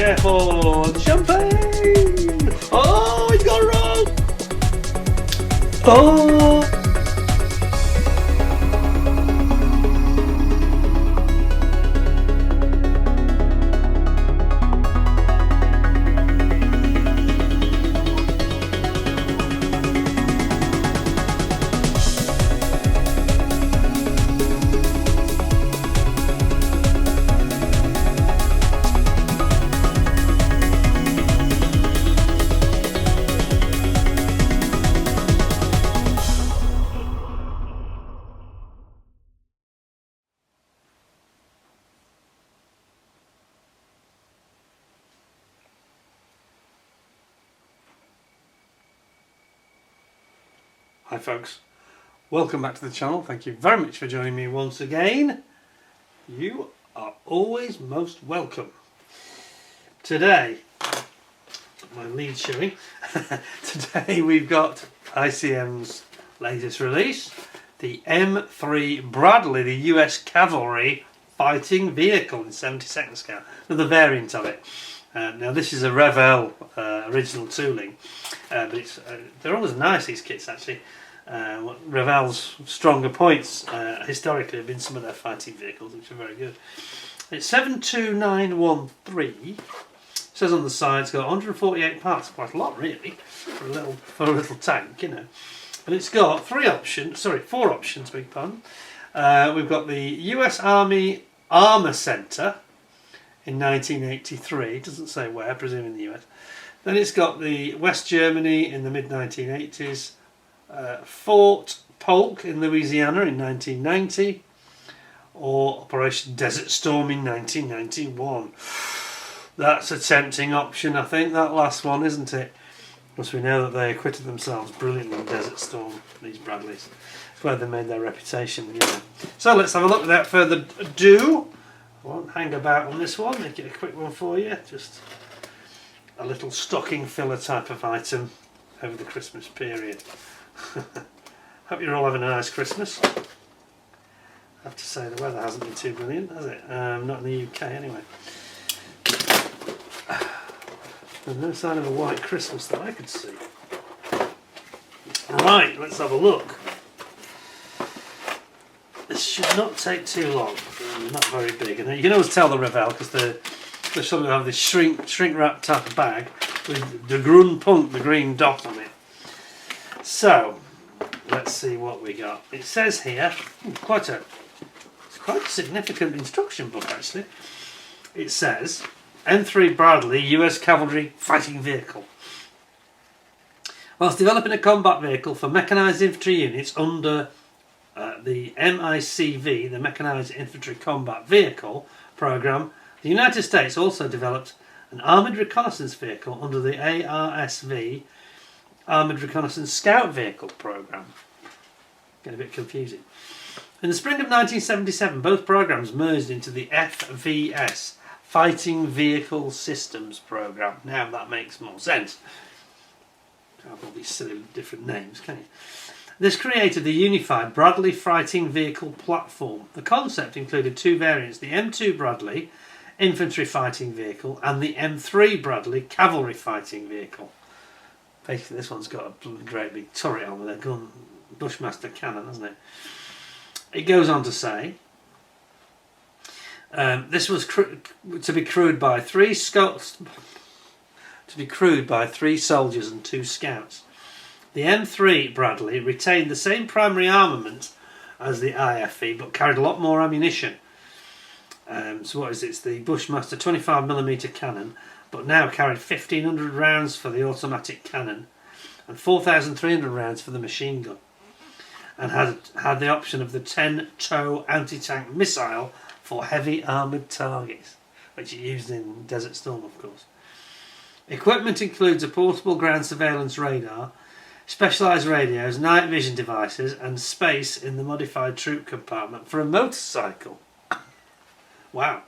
Careful! Champagne! Oh, he's got a roll! Oh! Hi folks, welcome back to the channel. Thank you very much for joining me once again. You are always most welcome. Today, my lead showing, today we've got ICM's latest release, the M3 Bradley, the US Cavalry Fighting Vehicle in 72nd scale, another variant of it. Now this is a Revell original tooling, but they're always nice, these kits actually. Revell's stronger points historically have been some of their fighting vehicles, which are very good. It's 72913. It says on the side it's got 148 parts, quite a lot really for a little tank, you know. But it's got four options, beg pardon. We've got the US Army Armour Centre in 1983. It doesn't say where, presuming the US. Then it's got the West Germany in the mid-1980s. Fort Polk in Louisiana in 1990, or Operation Desert Storm in 1991. That's a tempting option, I think, that last one, isn't it? Because we know that they acquitted themselves brilliantly in Desert Storm, these Bradleys. It's where they made their reputation, you know. So let's have a look without further ado. I won't hang about on this one, make it a quick one for you. Just a little stocking filler type of item over the Christmas period. Hope you're all having a nice Christmas. I have to say the weather hasn't been too brilliant, has it? Not in the UK anyway. There's no sign of a white Christmas that I could see. Right, let's have a look. This should not take too long. Not very big, and you can always tell the Revell because they sort of have this shrink wrap type of bag with the Grun Punk, the green dot on it. So, let's see what we got. It says here, it's quite a significant instruction book actually. It says, M3 Bradley US Cavalry Fighting Vehicle. Whilst developing a combat vehicle for mechanised infantry units under the MICV, the Mechanised Infantry Combat Vehicle Programme, the United States also developed an Armoured Reconnaissance Vehicle under the ARSV, Armoured Reconnaissance Scout Vehicle Programme. Get a bit confusing. In the spring of 1977, both programmes merged into the FVS, Fighting Vehicle Systems Programme. Now that makes more sense. You can't have all these silly different names, can you? This created the unified Bradley Fighting Vehicle platform. The concept included two variants, the M2 Bradley Infantry Fighting Vehicle and the M3 Bradley Cavalry Fighting Vehicle. Basically, this one's got a great big turret on with a gun, Bushmaster cannon, hasn't it? It goes on to say, this was to be crewed by three soldiers and 2 scouts. The M3 Bradley retained the same primary armament as the IFV, but carried a lot more ammunition. So what is it? It's the Bushmaster 25mm cannon, but now carried 1,500 rounds for the automatic cannon and 4,300 rounds for the machine gun, and had the option of the 10-tow anti-tank missile for heavy armoured targets, which it used in Desert Storm, of course. Equipment includes a portable ground surveillance radar, specialised radios, night vision devices, and space in the modified troop compartment for a motorcycle. Wow.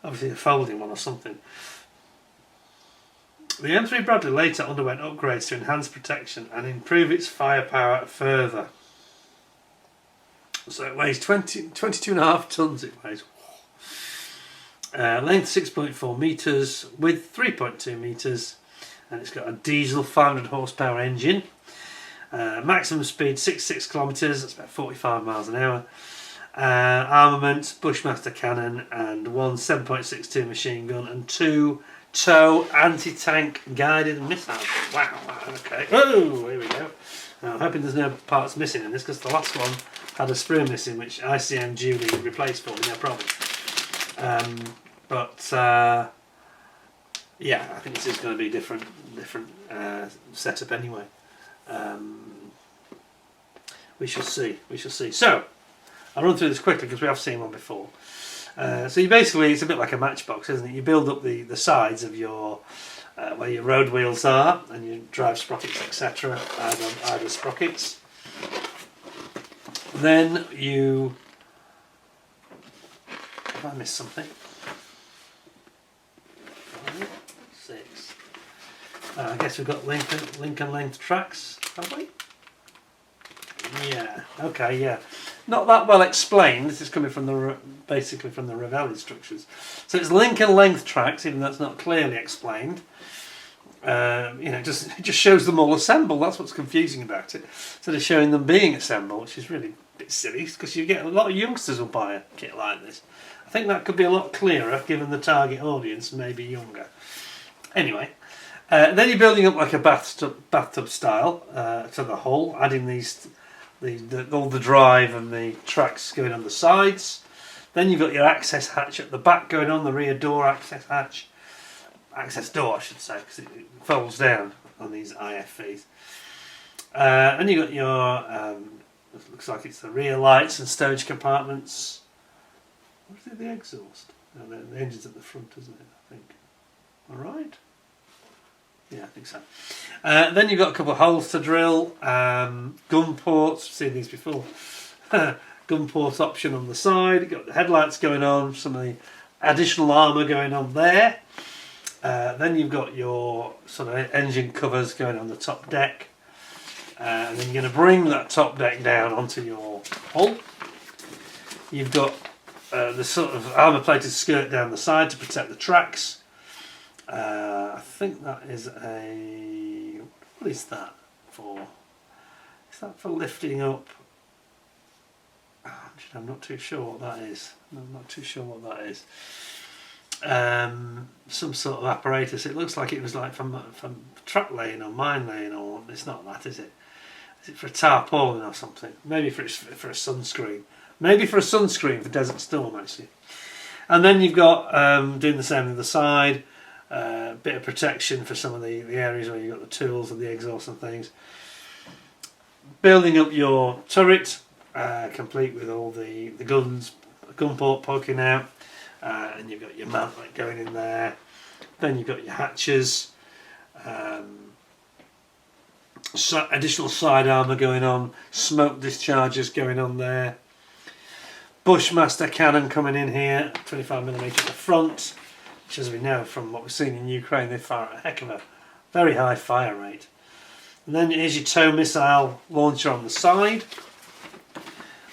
Obviously a folding one or something. The M3 Bradley later underwent upgrades to enhance protection and improve its firepower further. So it weighs 22.5 tonnes it weighs. Length 6.4 metres, width 3.2 metres, and it's got a diesel 500 horsepower engine. Maximum speed 66 kilometres, that's about 45 miles an hour. Armament, Bushmaster cannon, and one 7.62 machine gun, and 2 TOW anti-tank guided missiles. Wow, okay. Oh, here we go. Now, I'm hoping there's no parts missing in this, because the last one had a sprue missing, which ICM duly replaced for me, no problem. Yeah, I think this is going to be different setup anyway. We shall see. So, I'll run through this quickly because we have seen one before. So you basically, it's a bit like a matchbox, isn't it? You build up the sides of your where your road wheels are, and your drive sprockets, etc. Either sprockets. Then you... Have I missed something? 5, 6. I guess we've got link and length tracks, have we? Yeah. Okay. Yeah. Not that well explained. This is coming from basically from the Revell instructions. So it's link and length tracks, even though it's not clearly explained. It just shows them all assembled. That's what's confusing about it. Instead of showing them being assembled, which is really a bit silly, because you get a lot of youngsters will buy a kit like this. I think that could be a lot clearer, given the target audience, maybe younger. Anyway, then you're building up like a bathtub style to the hull, adding all the drive and the tracks going on the sides. Then you've got your access hatch at the back going on, the rear door access hatch. Access door, I should say, because it folds down on these IFVs. And you've got your, looks like it's the rear lights and stowage compartments. What is it, the exhaust? No, the engine's at the front, isn't it, I think. Alright? Yeah, I think so. Then you've got a couple of holes to drill, gun ports, we've seen these before. Gun port option on the side, you've got the headlights going on, some of the additional armour going on there. Then you've got your sort of engine covers going on the top deck. And then you're going to bring that top deck down onto your hull. You've got the sort of armour plated skirt down the side to protect the tracks. I think that is what is that for? Is that for lifting up? I'm not too sure what that is. Some sort of apparatus. It looks like it was like from track laying or mine laying, or it's not that, is it? Is it for a tarpaulin or something? Maybe for a sunscreen. Maybe for a sunscreen for Desert Storm, actually. And then you've got doing the same on the side. Bit of protection for some of the areas where you've got the tools and the exhaust and things. Building up your turret, complete with all the guns, gun port poking out, and you've got your mantlet going in there. Then you've got your hatches, additional side armour going on, smoke dischargers going on there. Bushmaster cannon coming in here, 25mm at the front, which, as we know from what we've seen in Ukraine, they fire at a heck of a very high fire rate. And then here's your TOW missile launcher on the side,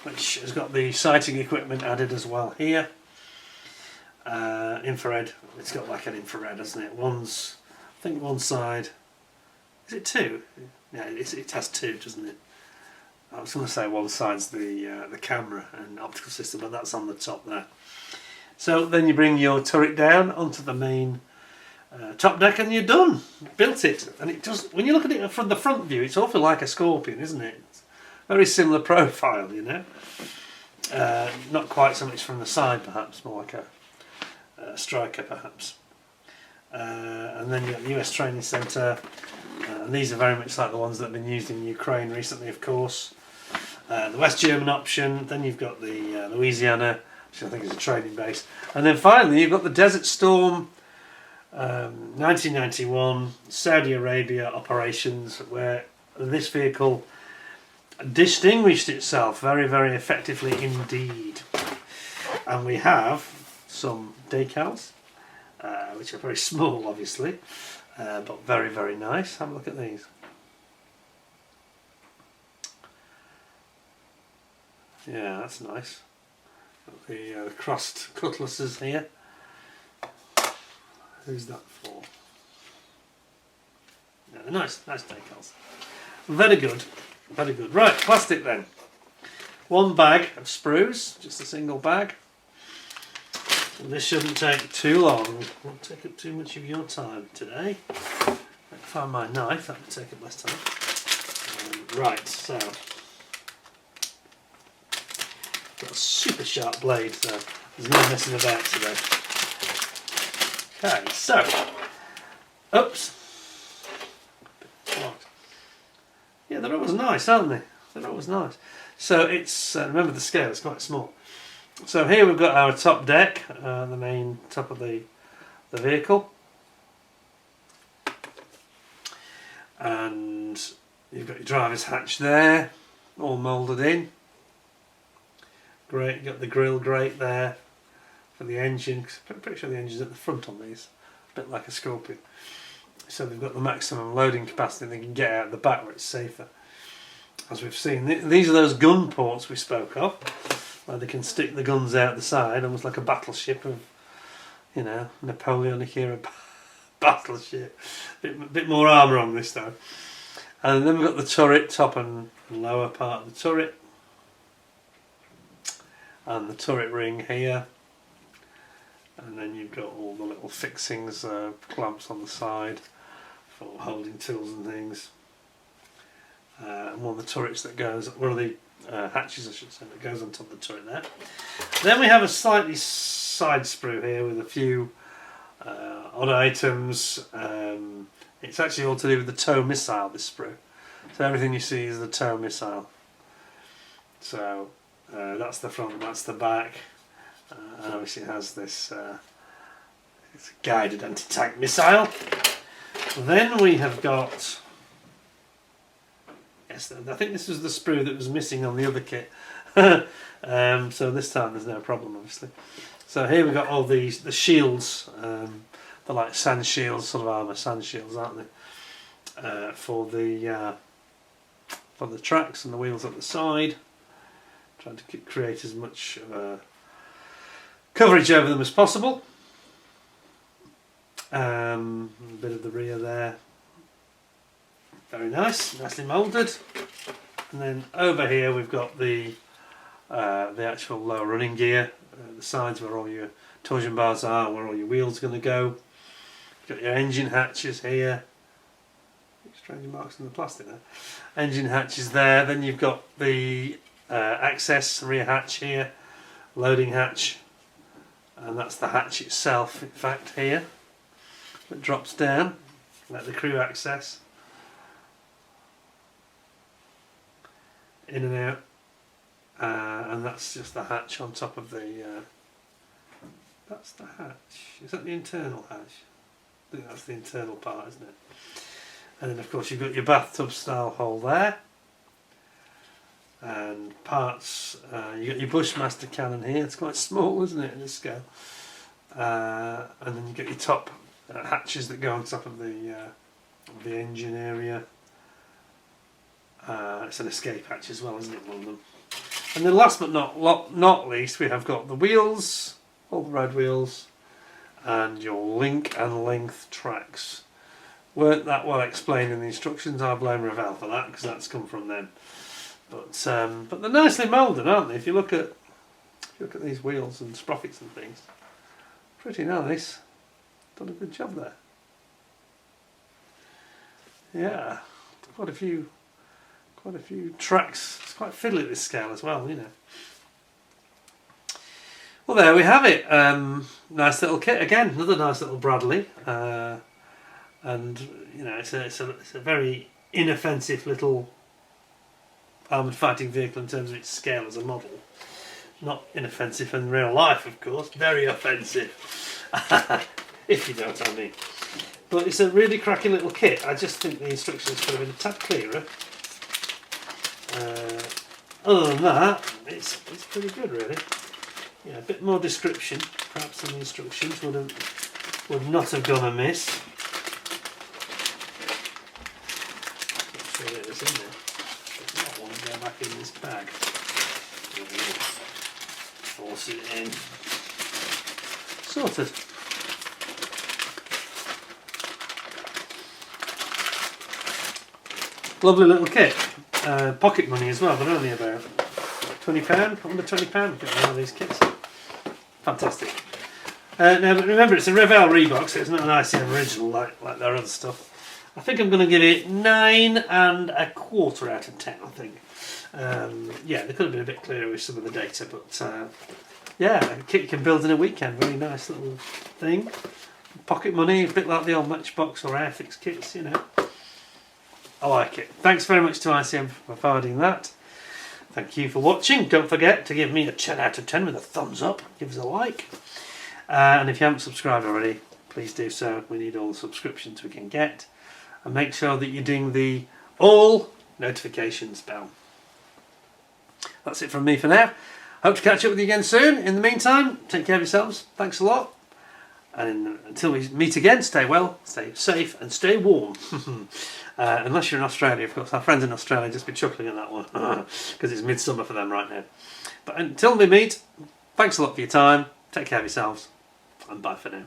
which has got the sighting equipment added as well here. Infrared, it's got like an infrared, hasn't it? I think one side, is it 2? Yeah, it has 2, doesn't it? I was going to say one side's the camera and optical system, but that's on the top there. So then you bring your turret down onto the main top deck and you're done. Built it. And it does, when you look at it from the front view, it's awful like a Scorpion, isn't it? It's very similar profile, you know. Not quite so much from the side, perhaps, more like a Striker, perhaps. And then you've got the US Training Centre. And these are very much like the ones that have been used in Ukraine recently, of course. The West German option. Then you've got the Louisiana, which I think is a training base. And then finally you've got the Desert Storm 1991 Saudi Arabia operations, where this vehicle distinguished itself very, very effectively indeed. And we have some decals, which are very small obviously, but very, very nice. Have a look at these. Yeah, that's nice. Got the crossed cutlasses here. Who's that for? Yeah, nice decals. Very good, very good. Right, plastic then. One bag of sprues, just a single bag. And this shouldn't take too long. Won't take up too much of your time today. I can find my knife, that would take up less time. Right, so got a super sharp blade, so there's no messing about today. Okay, so oops. Yeah, they're always nice, aren't they? They're always nice. So it's remember the scale; it's quite small. So here we've got our top deck, the main top of the vehicle, and you've got your driver's hatch there, all moulded in. Great, you've got the grill grate there for the engine. I'm pretty sure the engine's at the front on these, a bit like a Scorpion. So they've got the maximum loading capacity they can get out the back where it's safer. As we've seen, these are those gun ports we spoke of, where they can stick the guns out the side, almost like a battleship of, you know, Napoleonic era battleship. Bit more armour on this though. And then we've got the turret, top and lower part of the turret. And the turret ring here. And then you've got all the little fixings, clamps on the side for holding tools and things. And one of the turrets that goes, one of the hatches I should say, that goes on top of the turret there. Then we have a slightly side sprue here with a few odd items. It's actually all to do with the tow missile, this sprue. So everything you see is the tow missile. So that's the front, that's the back. And obviously it has this it's a guided anti-tank missile. Then we have got, yes, I think this was the sprue that was missing on the other kit. So this time there's no problem obviously. So here we've got all the shields, they're like sand shields, sort of armour sand shields, aren't they? For the tracks and the wheels at the side. Trying to create as much coverage over them as possible. A bit of the rear there. Very nice, nicely moulded. And then over here we've got the actual low running gear, the sides where all your torsion bars are, where all your wheels are going to go. You've got your engine hatches here. Strange marks in the plastic there. Engine hatches there. Then you've got the access rear hatch here, loading hatch, and that's the hatch itself in fact here. It drops down, let the crew access in and out, and that's just the hatch on top of the that's the hatch. Is that the internal hatch? I think that's the internal part, isn't it? And then of course you've got your bathtub style hole there, and parts, you've got your Bushmaster cannon here. It's quite small, isn't it, in this scale? And then you've got your top hatches that go on top of the engine area. It's an escape hatch as well, isn't it, one of them? And then last but not least, we have got the wheels, all the road wheels, and your link and length tracks. Weren't that well explained in the instructions. I blame Revell for that, because that's come from them. But they're nicely moulded, aren't they? If you look at these wheels and sprockets and things, pretty nice. Done a good job there. Yeah, quite a few tracks. It's quite fiddly, this scale as well, you know. Well, there we have it. Nice little kit again. Another nice little Bradley, and you know, it's a very inoffensive little armoured fighting vehicle in terms of its scale as a model. Not inoffensive in real life, of course. Very offensive, if you know what I mean. But it's a really cracking little kit. I just think the instructions could have been a tad clearer. Other than that, it's pretty good, really. Yeah, a bit more description, perhaps, than the instructions would not have gone amiss. Not sure it is in there. That one go back in this bag. Force it in. Sorted. Lovely little kit. Pocket money as well, but only about £20, under £20. Get one of these kits. Fantastic. Now, but remember, it's a Revell Reebok, so it's not an ICM original like their other stuff. I think I'm going to give it 9.25 out of 10. I think. Yeah, they could have been a bit clearer with some of the data, but yeah, a kit you can build in a weekend. Very nice little thing. Pocket money, a bit like the old Matchbox or Airfix kits, you know. I like it. Thanks very much to ICM for providing that. Thank you for watching. Don't forget to give me a 10 out of 10 with a thumbs up. Give us a like. And if you haven't subscribed already, please do so. We need all the subscriptions we can get. And make sure that you're doing the all notifications bell. That's it from me for now. Hope to catch up with you again soon. In the meantime, take care of yourselves. Thanks a lot. And until we meet again, stay well, stay safe and stay warm. Unless you're in Australia, of course. Our friends in Australia just be chuckling at that one because it's midsummer for them right now. But until we meet, thanks a lot for your time. Take care of yourselves and bye for now.